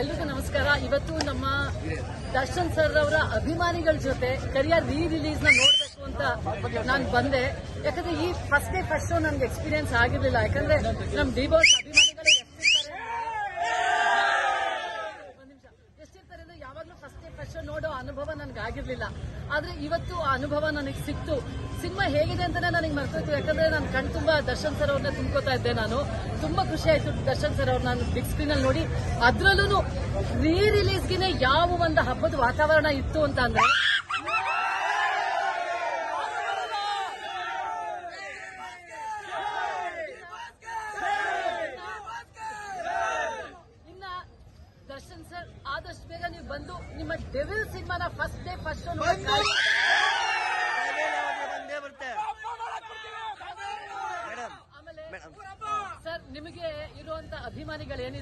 ಎಲ್ರಿಗೂ ನಮಸ್ಕಾರ. ಇವತ್ತು ನಮ್ಮ ದರ್ಶನ್ ಸರ್ ಅವರ ಅಭಿಮಾನಿಗಳ ಜೊತೆ ಕರಿಯರ್ ರಿಲೀಸ್ ನ ನೋಡಬೇಕು ಅಂತ ನಾನು ಬಂದೆ. ಯಾಕಂದ್ರೆ ಈ ಫಸ್ಟ್ ಶೋ ನನಗೆ ಎಕ್ಸ್ಪೀರಿಯನ್ಸ್ ಆಗಿರ್ಲಿಲ್ಲ. ಯಾಕಂದ್ರೆ ನಮ್ ಡಿ ಬಾಸ್ ಅಭಿಮಾನಿಗಳು ಎಷ್ಟಿರ್ತಾರೆ ಅಂದ್ರೆ ಯಾವಾಗ್ಲೂ ಫಸ್ಟ್ ಶೋ ನೋಡೋ ಅನುಭವ ನನ್ಗೆ ಆಗಿರ್ಲಿಲ್ಲ. ಆದ್ರೆ ಇವತ್ತು ಆ ಅನುಭವ ನನಗೆ ಸಿಕ್ತು. ಸಿನಿಮಾ ಹೇಗಿದೆ ಅಂತಾನೆ ನನಗೆ ಮರ್ತೋಯ್ತು. ಯಾಕಂದ್ರೆ ನಾನು ಕಣ್ ತುಂಬಾ ದರ್ಶನ್ ಸರ್ ಅವ್ರನ್ನ ತುಂಬ್ಕೋತಾ ಇದ್ದೆ. ನಾನು ತುಂಬಾ ಖುಷಿ ಆಯ್ತು ದರ್ಶನ್ ಸರ್ ಅವ್ರು ನಾನು ಬಿಗ್ ಸ್ಕ್ರೀನ್ ಅಲ್ಲಿ ನೋಡಿ. ಅದ್ರಲ್ಲೂ ರಿಲೀಸ್ಗೆ ಯಾವ ಒಂದು ಹಬ್ಬದ ವಾತಾವರಣ ಇತ್ತು ಅಂತ ಅಂದ್ರೆ ದರ್ಶನ್ ಸರ್ ಆದಷ್ಟು ಬೇಗ ನೀವು ಬಂದು ನಿಮ್ಮ ಡೆವಿಲ್ ಸಿನಿಮಾನ ಫಸ್ಟ್ ಶೋ ಆಮೇಲೆ ಸರ್ ನಿಮಗೆ ಇರುವಂತ ಅಭಿಮಾನಿಗಳು ಏನಿದೆ